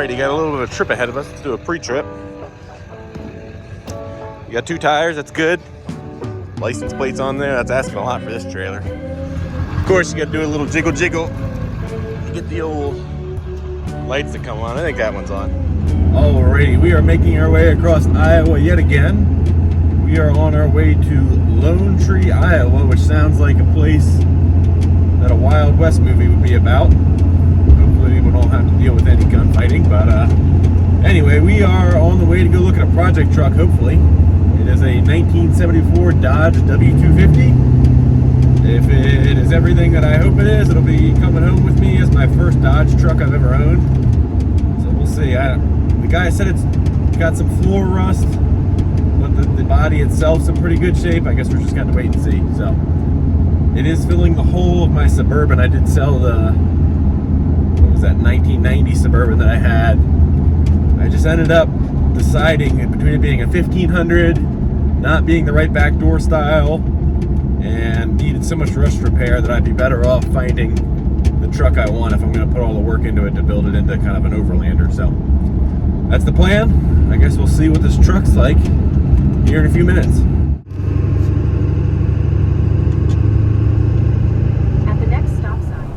Alrighty, got a little bit of a trip ahead of us. Let's do a pre-trip. You got 2 tires, that's good. License plates on there, that's asking a lot for this trailer. Of course, you got to do a little jiggle jiggle to get the old lights to come on. I think that one's on. Alrighty, we are making our way across Iowa yet again. We are on our way to Lone Tree, Iowa, which sounds like a place that a Wild West movie would be about. Hopefully we don't have to deal with any gunfighting, but anyway, we are on the way to go look at a project truck, hopefully. It is a 1974 Dodge W250. If it is everything that I hope it is, it'll be coming home with me as my first Dodge truck I've ever owned. So we'll see. The guy said it's got some floor rust, but the body itself's in pretty good shape. I guess we're just going to wait and see. So it is filling the hole of my Suburban. I did sell the, what was that, 1990 Suburban that I had. I just ended up deciding between it being a 1500, not being the right backdoor style, and needed so much rust repair that I'd be better off finding the truck I want if I'm going to put all the work into it to build it into kind of an overlander. So that's the plan. I guess we'll see what this truck's like here in a few minutes. At the next stop sign.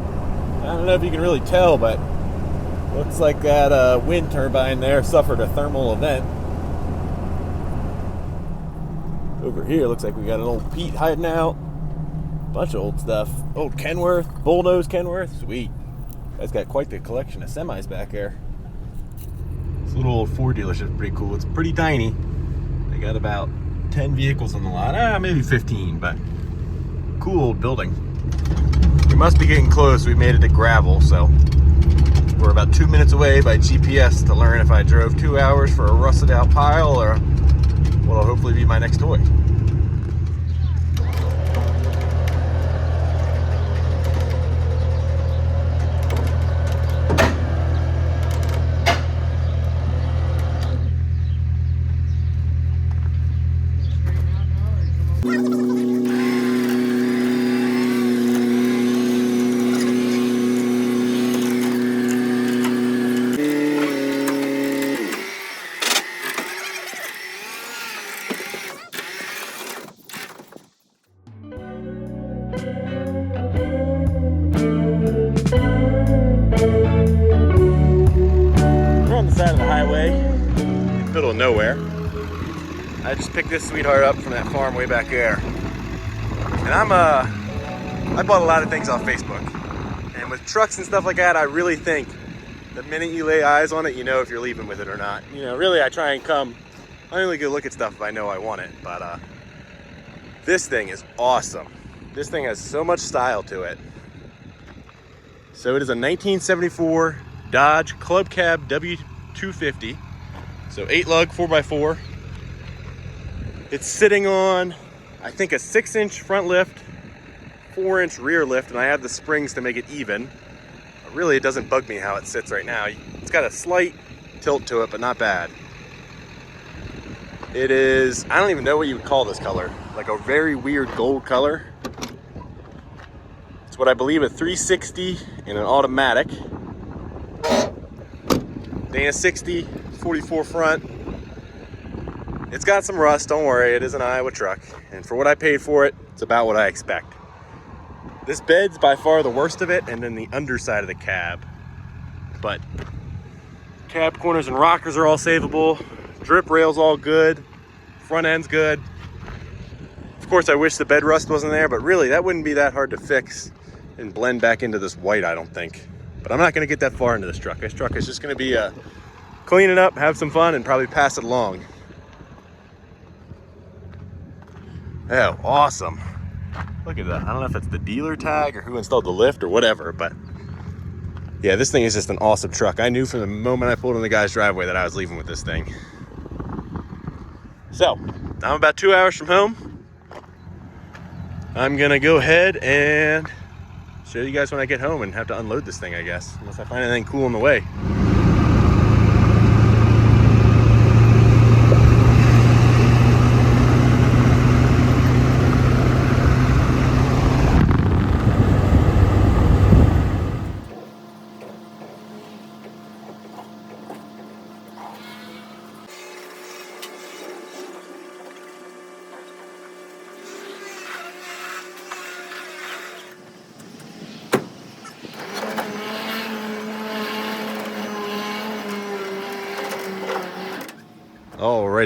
I don't know if you can really tell, but looks like that wind turbine there suffered a thermal event. Over here, looks like we got an old Pete hiding out. Bunch of old stuff. Old Kenworth, bullnose Kenworth. Sweet. That's got quite the collection of semis back there. This little old Ford dealership is pretty cool. It's pretty tiny. They got about 10 vehicles on the lot. Maybe 15, but cool old building. We must be getting close. We made it to gravel, so we're about 2 minutes away by GPS to learn if I drove 2 hours for a rusted out pile or what'll hopefully be my next toy. Side of the highway in the middle of nowhere. I just picked this sweetheart up from that farm way back there, and I bought a lot of things off Facebook, and with trucks and stuff like that, I really think the minute you lay eyes on it, you know if you're leaving with it or not. You know, really, I try and I only go look at stuff if I know I want it, but this thing is awesome. This thing has so much style to it. So it is a 1974 Dodge Club Cab W250, so 8-lug 4x4. It's sitting on, I think, a 6-inch front lift, 4-inch rear lift, and I have the springs to make it even. But really, it doesn't bug me how it sits right now. It's got a slight tilt to it, but not bad. It is, I don't even know what you would call this color, like a very weird gold color. It's what I believe a 360 in an automatic. Dana 60, 44 front. It's got some rust, don't worry, it is an Iowa truck. And for what I paid for it, it's about what I expect. This bed's by far the worst of it, and then the underside of the cab. But cab corners and rockers are all savable. Drip rail's all good. Front end's good. Of course, I wish the bed rust wasn't there, but really, that wouldn't be that hard to fix and blend back into this white, I don't think. But I'm not gonna get that far into this truck. This truck is just gonna be clean it up, have some fun, and probably pass it along. Oh, awesome. Look at that. I don't know if it's the dealer tag or who installed the lift or whatever, but yeah, this thing is just an awesome truck. I knew from the moment I pulled in the guy's driveway that I was leaving with this thing. So, I'm about 2 hours from home. I'm gonna go ahead and show you guys when I get home and have to unload this thing, I guess, unless I find anything cool on the way.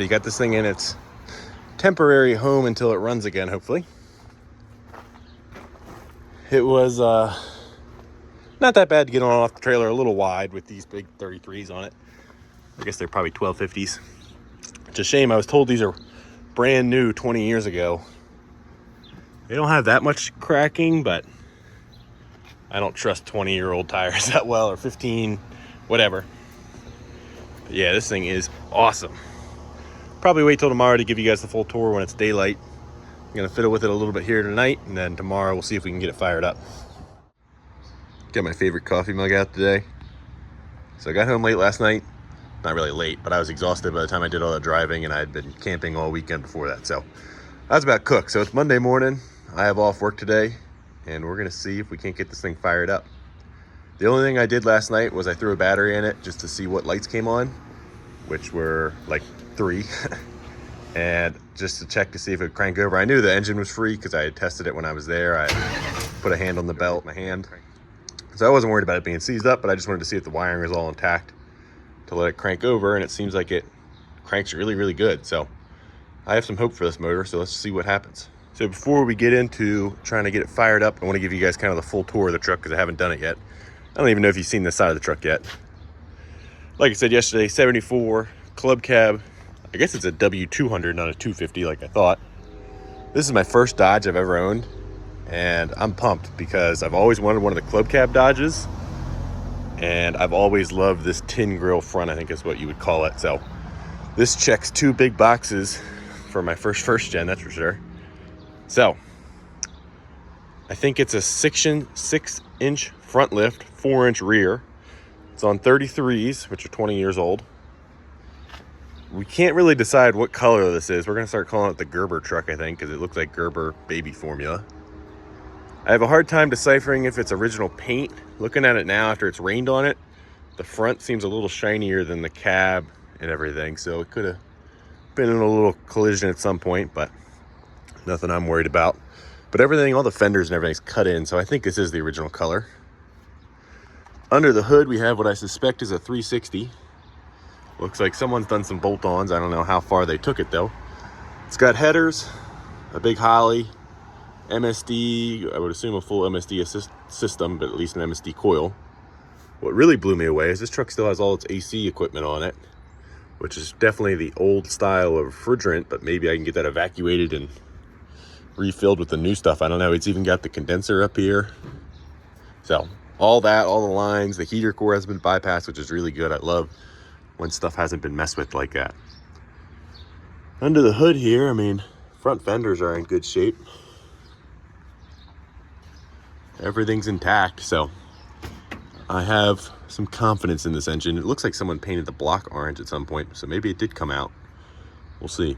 already. Got this thing in its temporary home until it runs again, hopefully. It was not that bad to get on off the trailer, a little wide with these big 33s on it. I guess they're probably 1250s. It's a shame. I was told these are brand new 20 years ago. They don't have that much cracking, but I don't trust 20-year-old tires that well, or 15, whatever. But yeah, this thing is awesome. Probably wait till tomorrow to give you guys the full tour when it's daylight. I'm gonna fiddle with it a little bit here tonight, and then tomorrow we'll see if we can get it fired up. Got my favorite coffee mug out today. So I got home late last night. Not really late, but I was exhausted by the time I did all the driving, and I had been camping all weekend before that. So I was about cooked. So it's Monday morning. I have off work today, and we're gonna see if we can't get this thing fired up. The only thing I did last night was I threw a battery in it just to see what lights came on, which were like 3. And just to check to see if it would crank over. I knew the engine was free because I had tested it when I was there. I put a hand on the belt, my hand. So I wasn't worried about it being seized up, but I just wanted to see if the wiring was all intact to let it crank over, and it seems like it cranks really, really good. So I have some hope for this motor, so let's see what happens. So before we get into trying to get it fired up, I want to give you guys kind of the full tour of the truck because I haven't done it yet. I don't even know if you've seen this side of the truck yet. Like I said yesterday, 74 club cab. I guess it's a W200, not a 250 like I thought. This is my first Dodge I've ever owned, and I'm pumped because I've always wanted one of the club cab Dodges, and I've always loved this tin grill front, I think is what you would call it. So this checks 2 big boxes for my first gen, that's for sure. So I think it's a 6-inch front lift, 4-inch rear. It's on 33s, which are 20 years old. We can't really decide what color this is. We're going to start calling it the Gerber truck, I think, because it looks like Gerber baby formula. I have a hard time deciphering if it's original paint. Looking at it now after it's rained on it, the front seems a little shinier than the cab and everything, so it could have been in a little collision at some point, but nothing I'm worried about. But everything, all the fenders and everything's cut in, so I think this is the original color. Under the hood, we have what I suspect is a 360. Looks like someone's done some bolt-ons. I don't know how far they took it though. It's got headers, a big Holley, MSD, I would assume a full MSD system, but at least an MSD coil. What really blew me away is this truck still has all its AC equipment on it, which is definitely the old style of refrigerant, but maybe I can get that evacuated and refilled with the new stuff. I don't know. It's even got the condenser up here. So all that, all the lines, the heater core has been bypassed, which is really good. I love when stuff hasn't been messed with like that. Under the hood here, I mean, front fenders are in good shape. Everything's intact, so I have some confidence in this engine. It looks like someone painted the block orange at some point, so maybe it did come out. We'll see.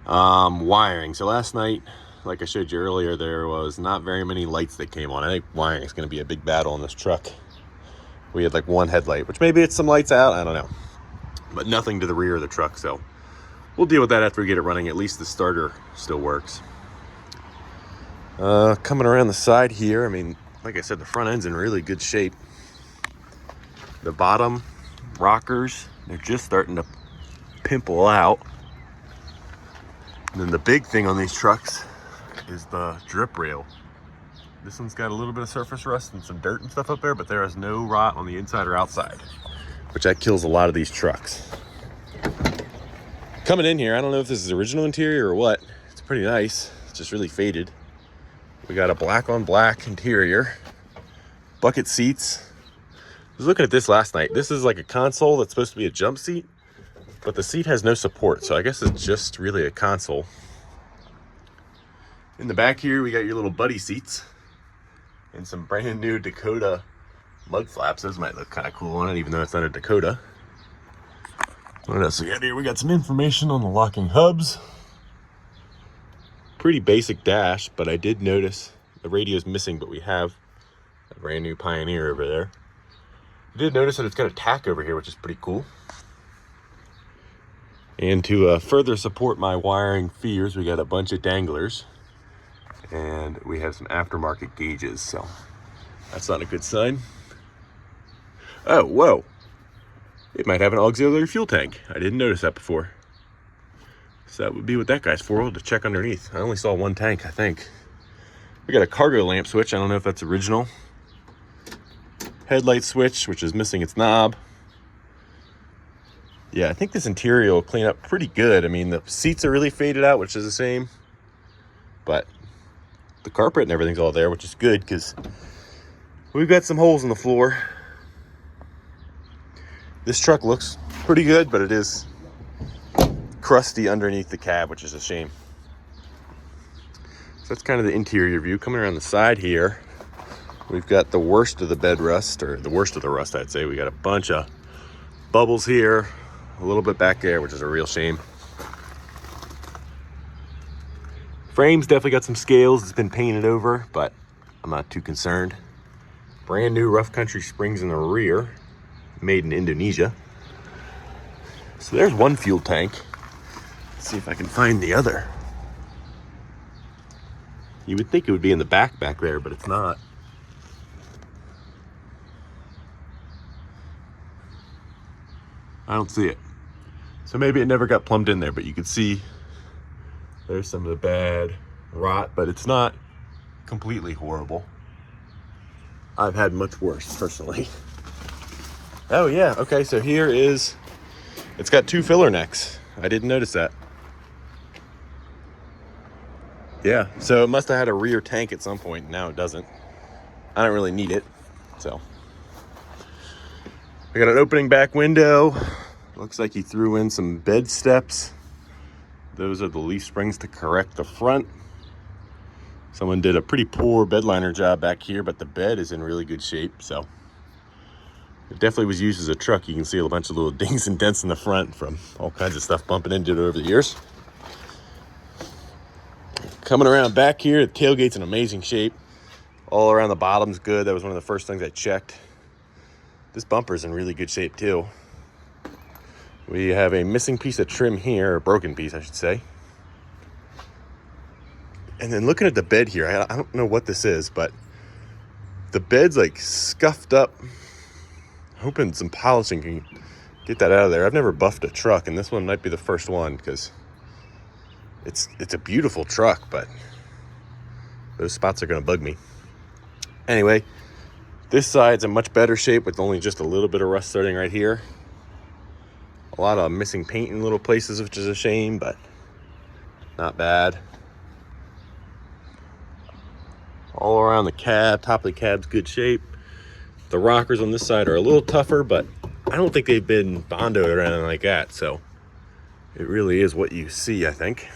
Wiring. So last night, like I showed you earlier, there was not very many lights that came on. I think wiring is going to be a big battle on this truck. We had like one headlight, which maybe it's some lights out, I don't know. But nothing to the rear of the truck, so we'll deal with that after we get it running. At least the starter still works. Coming around the side here, I mean, like I said, the front end's in really good shape. The bottom rockers, they're just starting to pimple out. And then the big thing on these trucks is the drip rail. This one's got a little bit of surface rust and some dirt and stuff up there, but there is no rot on the inside or outside, which that kills a lot of these trucks. Coming in here, I don't know if this is original interior or what. It's pretty nice. It's just really faded. We got a black on black interior, bucket seats. I was looking at this last night. This is like a console that's supposed to be a jump seat, but the seat has no support, so I guess it's just really a console. In the back here, we got your little buddy seats and some brand new Dakota mud flaps. Those might look kind of cool on it, even though it's not a Dakota. What else we got here? We got some information on the locking hubs. Pretty basic dash, but I did notice the radio's missing, but we have a brand new Pioneer over there. I did notice that it's got a tack over here, which is pretty cool. And to further support my wiring fears, we got a bunch of danglers. And we have some aftermarket gauges, so that's not a good sign. Oh, whoa. It might have an auxiliary fuel tank. I didn't notice that before. So that would be what that guy's for. We'll have to check underneath. I only saw one tank, I think. We got a cargo lamp switch. I don't know if that's original. Headlight switch, which is missing its knob. Yeah, I think this interior will clean up pretty good. I mean, the seats are really faded out, which is the same. But the carpet and everything's all there, which is good because we've got some holes in the floor. This truck looks pretty good, but it is crusty underneath the cab, which is a shame. So that's kind of the interior view. Coming around the side here, we've got the worst of the bed rust, or the worst of the rust, I'd say. We got a bunch of bubbles here, a little bit back there, which is a real shame. Frame's definitely got some scales. It's been painted over, but I'm not too concerned. Brand new rough country springs in the rear, made in Indonesia. So there's one fuel tank. Let's see if I can find the other. You would think it would be in the back there, but it's not. I don't see it. So maybe it never got plumbed in there, but you can see there's some of the bad rot, but it's not completely horrible. I've had much worse, personally. Oh yeah, okay, so here is, it's got two filler necks. I didn't notice that. Yeah, so it must have had a rear tank at some point. Now it doesn't. I don't really need it, so. We got an opening back window. Looks like he threw in some bed steps. Those are the leaf springs to correct the front. Someone did a pretty poor bed liner job back here, but the bed is in really good shape, so. It definitely was used as a truck. You can see a bunch of little dings and dents in the front from all kinds of stuff bumping into it over the years. Coming around back here, the tailgate's in amazing shape. All around the bottom's good. That was one of the first things I checked. This bumper's in really good shape too. We have a missing piece of trim here, a broken piece, I should say. And then looking at the bed here, I don't know what this is, but the bed's like scuffed up. Hoping some polishing can get that out of there. I've never buffed a truck, and this one might be the first one because it's a beautiful truck, but those spots are going to bug me. Anyway, this side's in much better shape with only just a little bit of rust starting right here. A lot of missing paint in little places, which is a shame, but not bad. All around the cab, top of the cab's good shape. The rockers on this side are a little tougher, but I don't think they've been bondoed or anything like that, so it really is what you see, I think.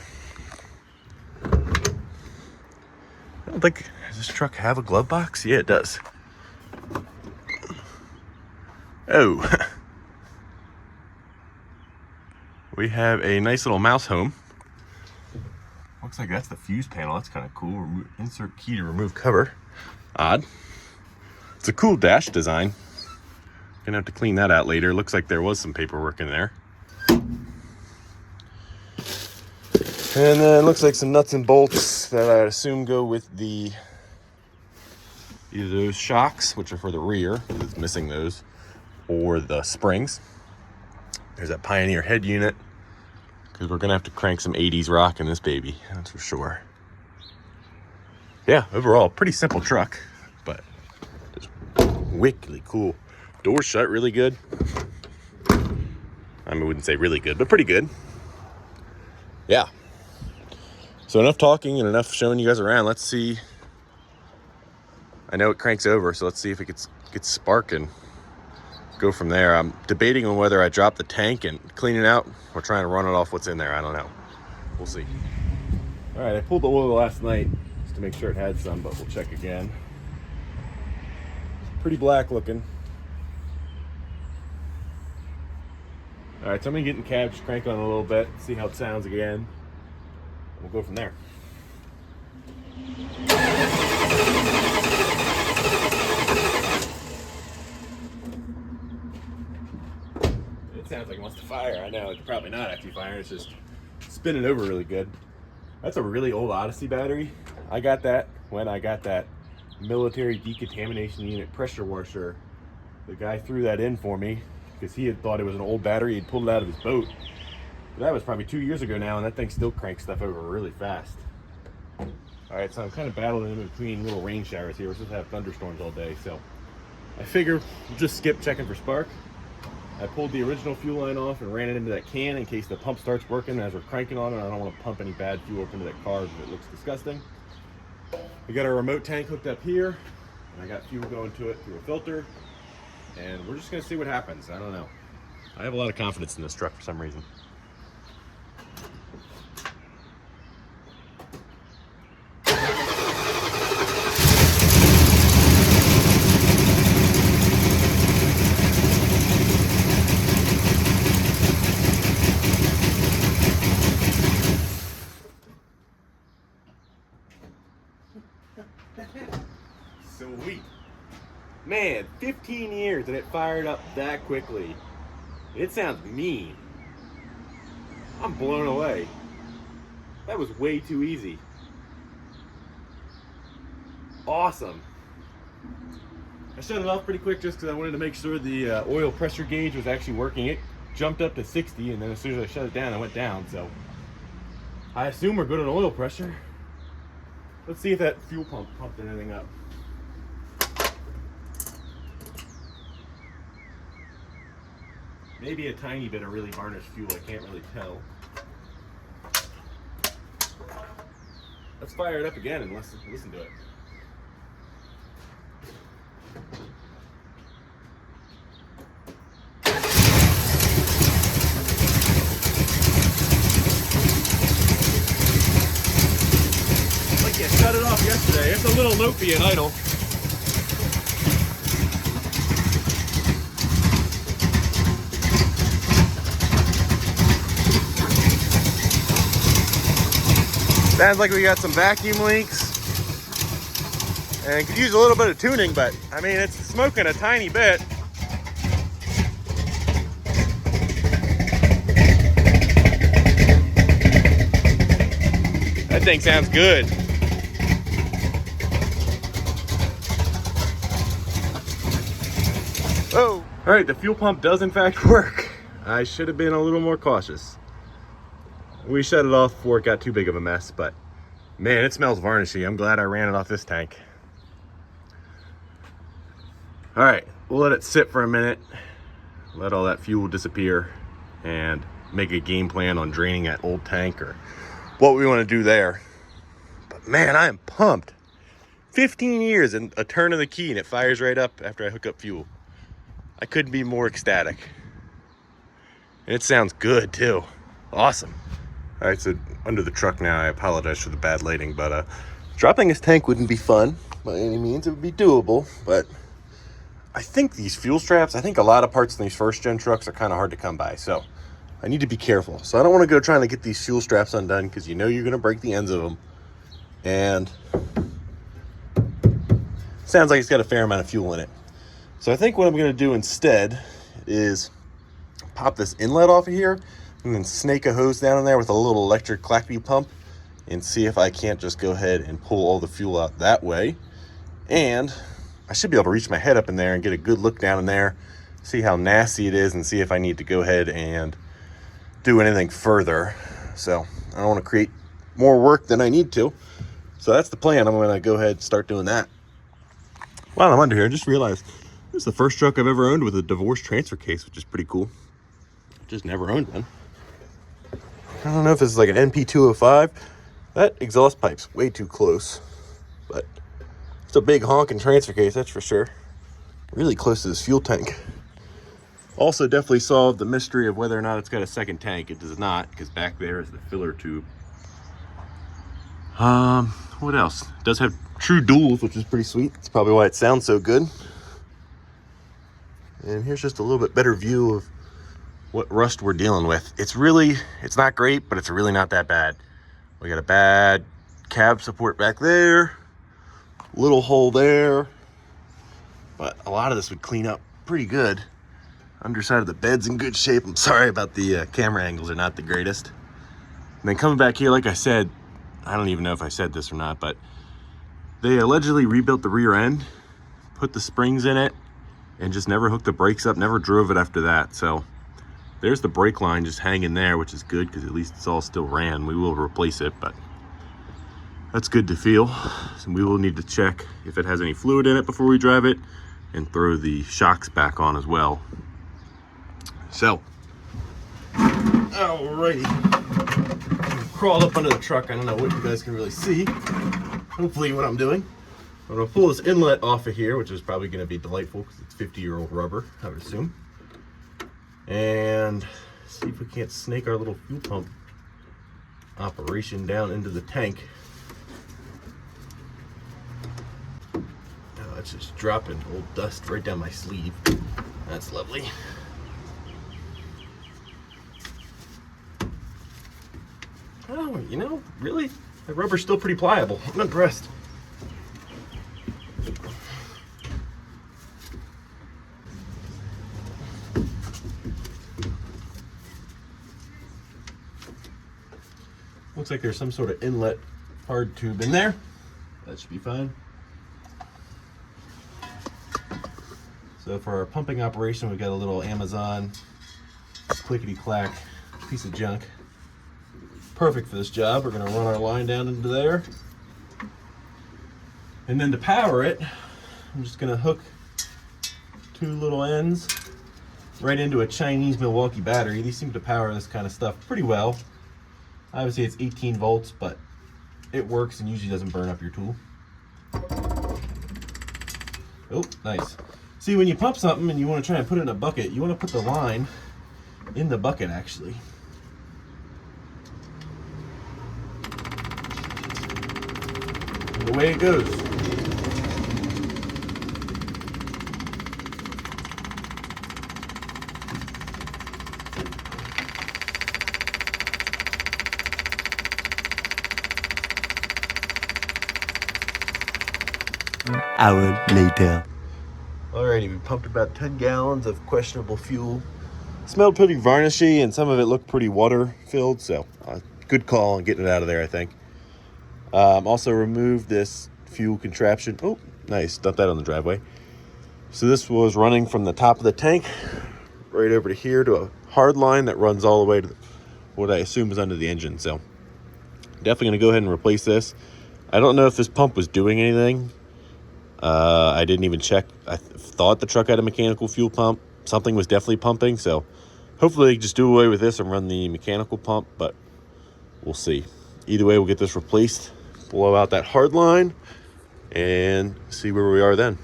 I don't think, does this truck have a glove box? Yeah, it does. Oh. We have a nice little mouse home. Looks like that's the fuse panel. That's kind of cool. Insert key to remove cover. Odd. It's a cool dash design. Gonna have to clean that out later. Looks like there was some paperwork in there. And then looks like some nuts and bolts that I assume go with the either those shocks, which are for the rear, it's missing those, or the springs. There's that Pioneer head unit, because we're gonna have to crank some 80s rock in this baby, that's for sure. Yeah, overall, pretty simple truck, but just wickedly cool. Doors shut really good. I wouldn't say really good, but pretty good. Yeah. So enough talking and enough showing you guys around. Let's see. I know it cranks over, so let's see if it gets spark and go from there. I'm debating on whether I drop the tank and clean it out or trying to run it off what's in there. I don't know. We'll see. All right, I pulled the oil last night just to make sure it had some, but we'll check again. Pretty black looking. All right, so I'm gonna get in the cab, just crank on a little bit, see how it sounds again. We'll go from there. It sounds like it wants to fire. I know, it's probably not actually firing, it's just spinning over really good. That's a really old Odyssey battery. I got that when I got that military decontamination unit pressure washer. The guy threw that in for me because he had thought it was an old battery. He'd pulled it out of his boat. But that was probably 2 years ago now, and that thing still cranks stuff over really fast. All right, so I'm kind of battling in between little rain showers here. We're supposed to have thunderstorms all day, so I figure we'll just skip checking for spark. I pulled the original fuel line off and ran it into that can in case the pump starts working as we're cranking on it. I don't want to pump any bad fuel up into that car because it looks disgusting. We got our remote tank hooked up here, and I got fuel going to it through a filter, and we're just going to see what happens. I don't know. I have a lot of confidence in this truck for some reason. Sweet. Man, 15 years and it fired up that quickly. It sounds mean. I'm blown away. That was way too easy. Awesome. I shut it off pretty quick just because I wanted to make sure the oil pressure gauge was actually working. It jumped up to 60, and then as soon as I shut it down, it went down. So I assume we're good on oil pressure. Let's see if that fuel pump pumped anything up. Maybe a tiny bit of really varnished fuel, I can't really tell. Let's fire it up again and listen to it. Like you shut it off yesterday. It's a little low being idle. Sounds like we got some vacuum leaks and could use a little bit of tuning, but I mean, it's smoking a tiny bit. That thing sounds good. Oh, all right, the fuel pump does in fact work. I should have been a little more cautious. We shut it off before it got too big of a mess, but man, it smells varnishy. I'm glad I ran it off this tank. All right, we'll let it sit for a minute, let all that fuel disappear, and make a game plan on draining that old tank or what we want to do there. But man, I am pumped. 15 years and a turn of the key and it fires right up after I hook up fuel. I couldn't be more ecstatic. And it sounds good too. Awesome. All right, so under the truck now, I apologize for the bad lighting, but dropping this tank wouldn't be fun by any means. It would be doable, but I think these fuel straps, I think a lot of parts in these first gen trucks are kind of hard to come by, so I need to be careful. So I don't want to go trying to get these fuel straps undone because you know you're going to break the ends of them. And sounds like it's got a fair amount of fuel in it. So I think what I'm going to do instead is pop this inlet off of here and then snake a hose down in there with a little electric clappy pump and see if I can't just go ahead and pull all the fuel out that way. And I should be able to reach my head up in there and get a good look down in there, see how nasty it is, and see if I need to go ahead and do anything further. So I don't want to create more work than I need to. So that's the plan. I'm going to go ahead and start doing that. While I'm under here, I just realized this is the first truck I've ever owned with a divorce transfer case, which is pretty cool. Just never owned one. I don't know if this is like an NP205. That exhaust pipe's way too close, but it's a big honking transfer case, that's for sure. Really close to this fuel tank. Also definitely solved the mystery of whether or not it's got a second tank. It does not, because back there is the filler tube. What else? It does have true duals, which is pretty sweet. That's probably why it sounds so good. And here's just a little bit better view of what rust we're dealing with. It's not great, but it's really not that bad. We got a bad cab support back there, little hole there, but a lot of this would clean up pretty good. Underside of the bed's in good shape. I'm sorry about the camera angles are not the greatest. And then coming back here, like I said, I don't even know if I said this or not, but they allegedly rebuilt the rear end, put the springs in it, and just never hooked the brakes up, never drove it after that. So there's the brake line just hanging there, which is good because at least it's all still ran. We will replace it, but that's good to feel. So we will need to check if it has any fluid in it before we drive it and throw the shocks back on as well. So, alrighty. Crawled up under the truck. I don't know what you guys can really see. Hopefully what I'm doing. I'm gonna pull this inlet off of here, which is probably gonna be delightful because it's 50-year-old rubber, I would assume. And see if we can't snake our little fuel pump operation down into the tank. Oh, it's just dropping old dust right down my sleeve. That's lovely. Oh, you know, really? The rubber's still pretty pliable. I'm impressed. Looks like there's some sort of inlet hard tube in there. That should be fine. So for our pumping operation, we've got a little Amazon clickety-clack piece of junk. Perfect for this job. We're gonna run our line down into there. And then to power it, I'm just gonna hook two little ends right into a Chinese Milwaukee battery. These seem to power this kind of stuff pretty well. Obviously it's 18 volts, but it works and usually doesn't burn up your tool. Oh, nice. See, when you pump something and you want to try and put it in a bucket, you want to put the line in the bucket actually. And the way it goes. Hour later. Alrighty, we pumped about 10 gallons of questionable fuel. Smelled pretty varnishy and some of it looked pretty water filled, so good call on getting it out of there, I think. Also removed this fuel contraption. Oh, nice, dumped that on the driveway. So this was running from the top of the tank right over to here to a hard line that runs all the way to what I assume is under the engine. So definitely gonna go ahead and replace this. I don't know if this pump was doing anything. I didn't even check. I thought the truck had a mechanical fuel pump. Something was definitely pumping, so hopefully they just do away with this and run the mechanical pump, but we'll see. Either way, we'll get this replaced, blow out that hard line, and see where we are then.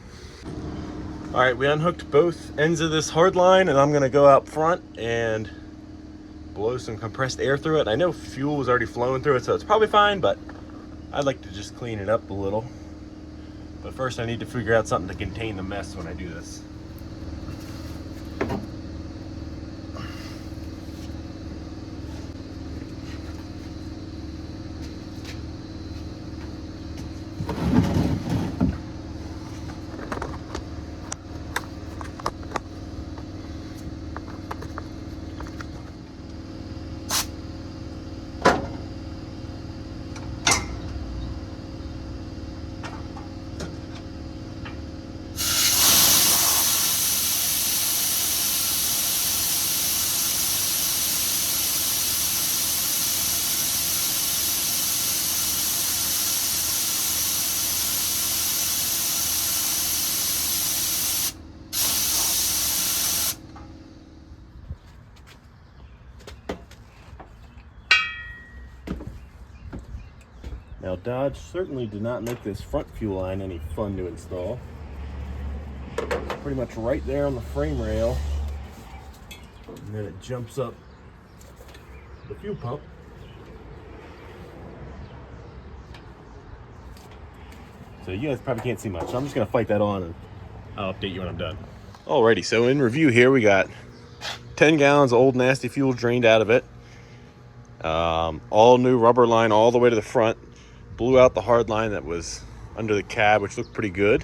All right, we unhooked both ends of this hard line, and I'm gonna go out front and blow some compressed air through it. I know fuel was already flowing through it, so it's probably fine, but I'd like to just clean it up a little. But first I need to figure out something to contain the mess when I do this. Now Dodge certainly did not make this front fuel line any fun to install. It's pretty much right there on the frame rail, and then it jumps up the fuel pump. So you guys probably can't see much, so I'm just gonna fight that on and I'll update you when I'm done. Alrighty, so in review here we got 10 gallons of old nasty fuel drained out of it. All new rubber line all the way to the front. Blew out the hard line that was under the cab, which looked pretty good.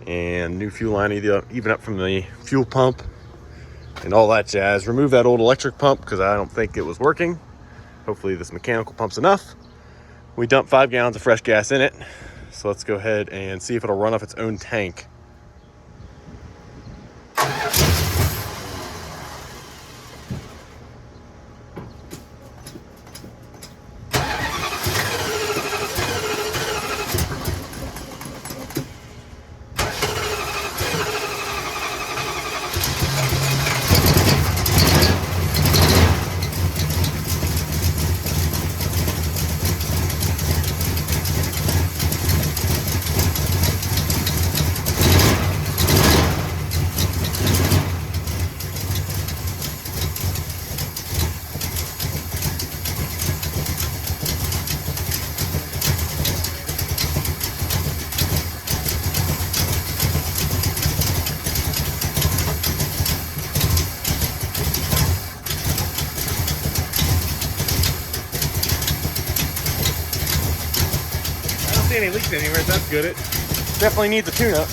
And new fuel line even up from the fuel pump and all that jazz. Remove that old electric pump because I don't think it was working. Hopefully this mechanical pump's enough. We dumped 5 gallons of fresh gas in it. So let's go ahead and see if it'll run off its own tank. see any leaks anywhere. That's good. It definitely needs a tune-up.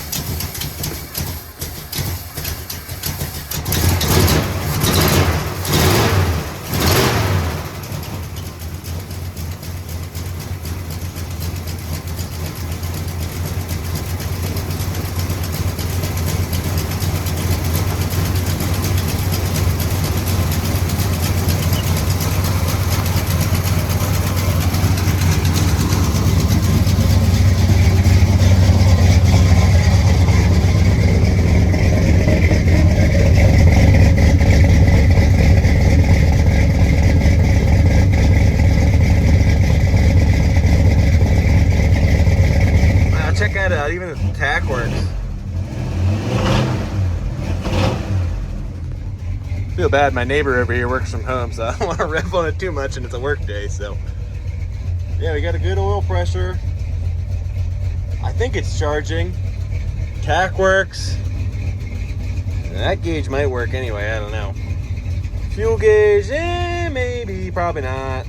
Check that out, even the tack works. Feel bad, my neighbor over here works from home, so I don't want to rev on it too much, and it's a work day. So yeah, we got a good oil pressure. I think it's charging. Tack works. And that gauge might work anyway, I don't know. Fuel gauge, maybe, probably not.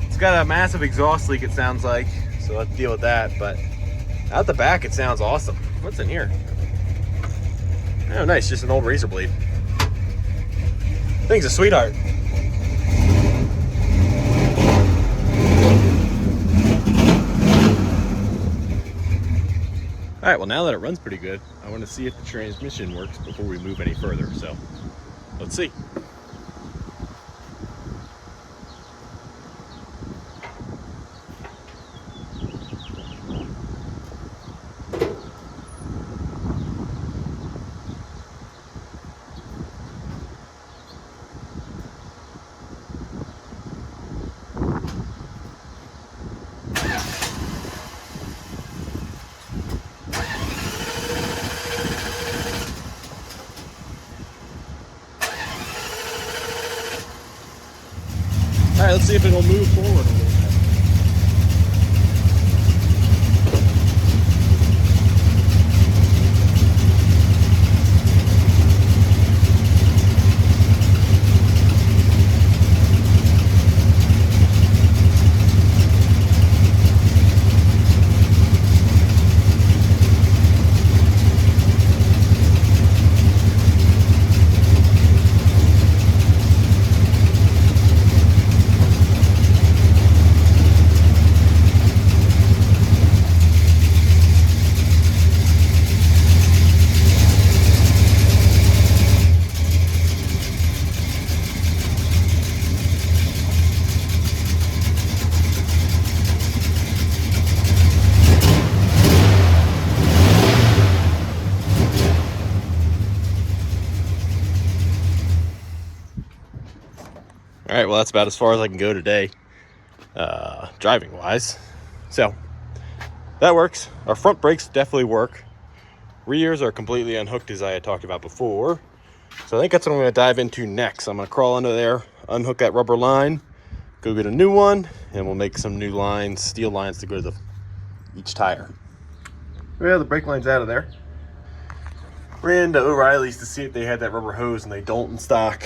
It's got a massive exhaust leak, it sounds like. So let's deal with that, but out the back it sounds awesome. What's in here? Oh, nice, just an old razor blade. Thing's a sweetheart. All right, well, now that it runs pretty good, I want to see if the transmission works before we move any further. So let's see. All right, let's see if it'll move forward a little bit. All right, well, that's about as far as I can go today, driving wise. So that works. Our front brakes definitely work. Rears are completely unhooked, as I had talked about before. So I think that's what I'm going to dive into next. I'm going to crawl under there, unhook that rubber line, go get a new one, and we'll make some new lines, steel lines to go to each tire. Well, the brake line's out of there. Ran to O'Reilly's to see if they had that rubber hose, and they don't in stock.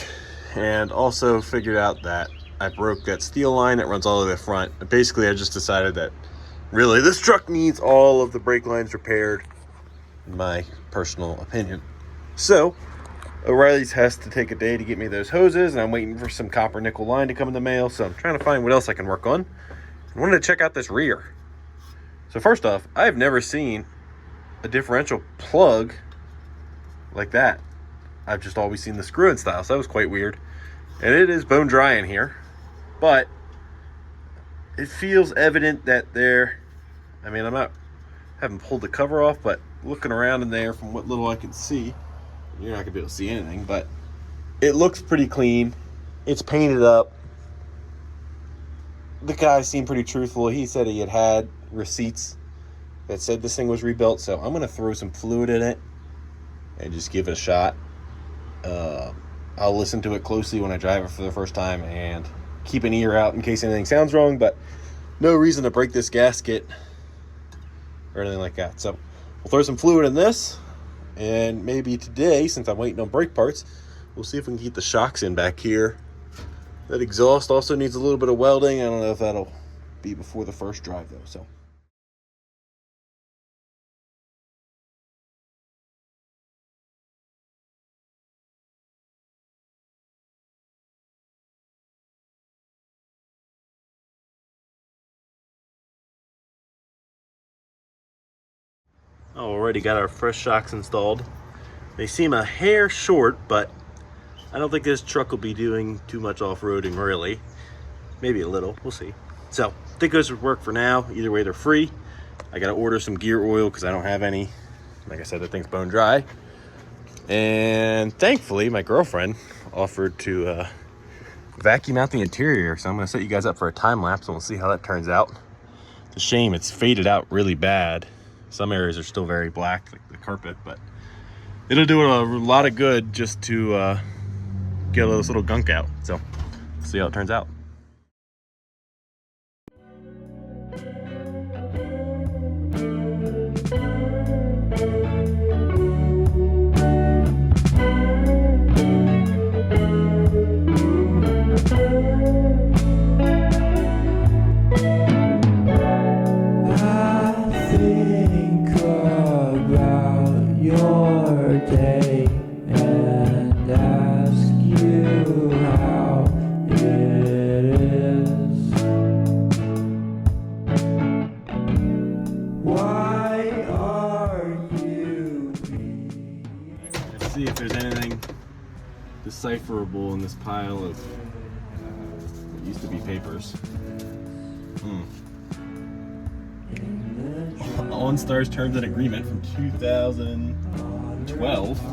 And also figured out that I broke that steel line that runs all the way to the front. And basically, I just decided that really this truck needs all of the brake lines repaired, in my personal opinion. So O'Reilly's has to take a day to get me those hoses, and I'm waiting for some copper nickel line to come in the mail. So I'm trying to find what else I can work on. I wanted to check out this rear. So first off, I've never seen a differential plug like that. I've just always seen the screw-in style, so that was quite weird. And it is bone dry in here, but it feels evident that haven't pulled the cover off, but looking around in there from what little I can see, you're not gonna be able to see anything, but it looks pretty clean. It's painted up. The guy seemed pretty truthful. He said he had receipts that said this thing was rebuilt, so I'm gonna throw some fluid in it and just give it a shot. I'll listen to it closely when I drive it for the first time and keep an ear out in case anything sounds wrong, but no reason to break this gasket or anything like that. So we'll throw some fluid in this, and maybe today, since I'm waiting on brake parts, we'll see if we can keep the shocks in back here. That exhaust also needs a little bit of welding. I don't know if that'll be before the first drive though, so. Already got our fresh shocks installed. They seem a hair short, but I don't think this truck will be doing too much off-roading really. Maybe a little, we'll see. So, I think those would work for now. Either way, they're free. I gotta order some gear oil because I don't have any. Like I said, the thing's bone dry. And thankfully, my girlfriend offered to vacuum out the interior. So I'm gonna set you guys up for a time lapse and we'll see how that turns out. It's a shame, it's faded out really bad. Some areas are still very black, like the carpet, but it'll do a lot of good just to get all this little gunk out. So, see how it turns out. See if there's anything decipherable in this pile of what used to be papers. OnStar's Terms and Agreement from 2012. So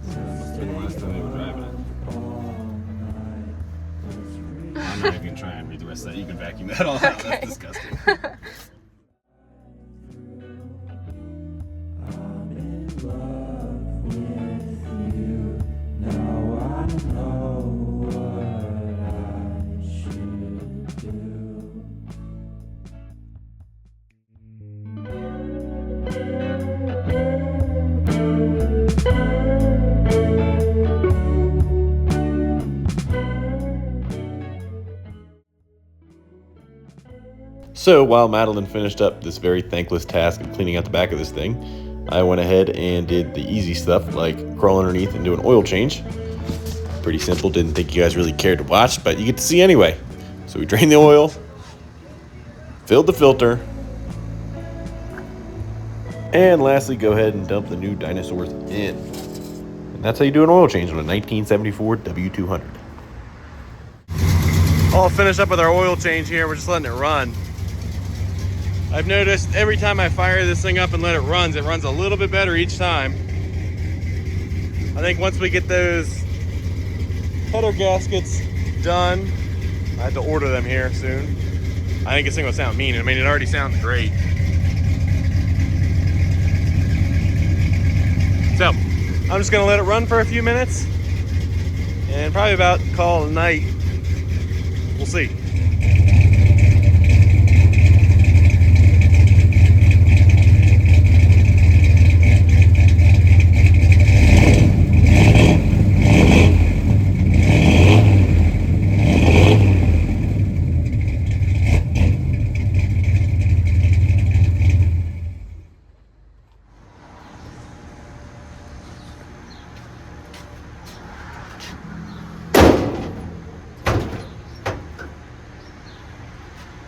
that must have been the last time they were driving it. I'm not even gonna try and read the rest of that. You can vacuum that all out. Okay. That's disgusting. So while Madeline finished up this very thankless task of cleaning out the back of this thing, I went ahead and did the easy stuff like crawl underneath and do an oil change. Pretty simple, didn't think you guys really cared to watch, but you get to see anyway. So we drained the oil, filled the filter, and lastly go ahead and dump the new dinosaurs in. And that's how you do an oil change on a 1974 W200. All finished up with our oil change here, we're just letting it run. I've noticed every time I fire this thing up and let it runs a little bit better each time. I think once we get those header gaskets done, I have to order them here soon. I think this thing will sound mean. I mean, it already sounds great. So, I'm just gonna let it run for a few minutes and probably about call it a night. We'll see.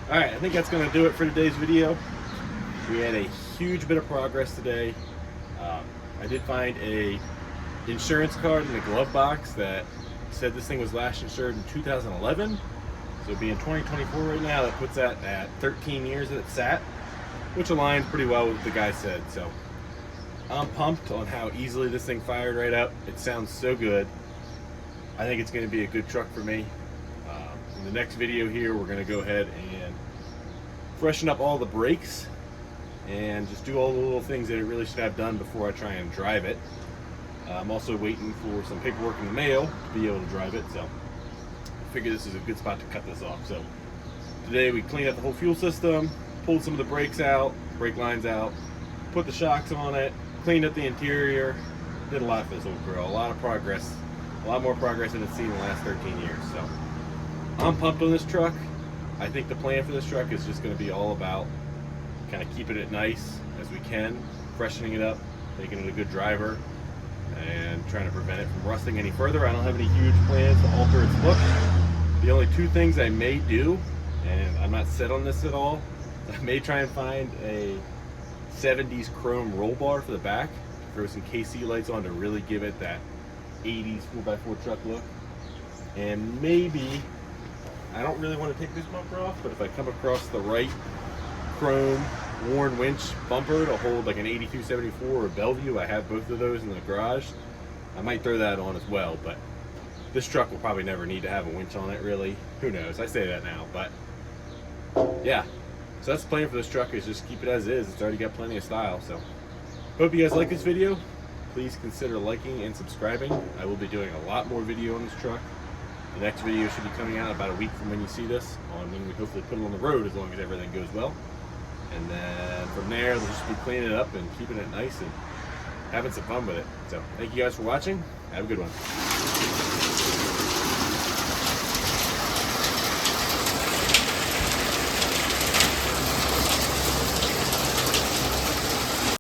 Alright, I think that's going to do it for today's video. We had a huge bit of progress today. I did find a insurance card in the glove box that said this thing was last insured in 2011. So being 2024 right now, that puts that at 13 years that it sat, which aligns pretty well with what the guy said. So I'm pumped on how easily this thing fired right up. It sounds so good. I think it's going to be a good truck for me. In the next video here, we're going to go ahead and freshen up all the brakes and just do all the little things that it really should have done before I try and drive it. I'm also waiting for some paperwork in the mail to be able to drive it, so I figure this is a good spot to cut this off. So today we cleaned up the whole fuel system, pulled some of the brakes out, brake lines out, put the shocks on it, cleaned up the interior, did a lot for this old girl. A lot of progress, a lot more progress than it's seen in the last 13 years. So I'm pumped on this truck. I think the plan for this truck is just going to be all about kind of keeping it nice as we can, freshening it up, making it a good driver, and trying to prevent it from rusting any further. I don't have any huge plans to alter its look. The only two things I may do, and I'm not set on this at all, I may try and find a 70s chrome roll bar for the back, throw some KC lights on to really give it that 80s 4x4 truck look. And maybe, I don't really want to take this bumper off, but if I come across the right chrome Warren winch bumper to hold like an 8274 or Bellevue, I have both of those in the garage, I might throw that on as well. But this truck will probably never need to have a winch on it, really. Who knows? I say that now, but yeah. So that's the plan for this truck, is just keep it as is. It's already got plenty of style. So hope you guys like this video. Please consider liking and subscribing. I will be doing a lot more video on this truck. The next video should be coming out about a week from when you see this, on when we hopefully put it on the road, as long as everything goes well. And then from there, we'll just be cleaning it up and keeping it nice and having some fun with it. So thank you guys for watching. Have a good one.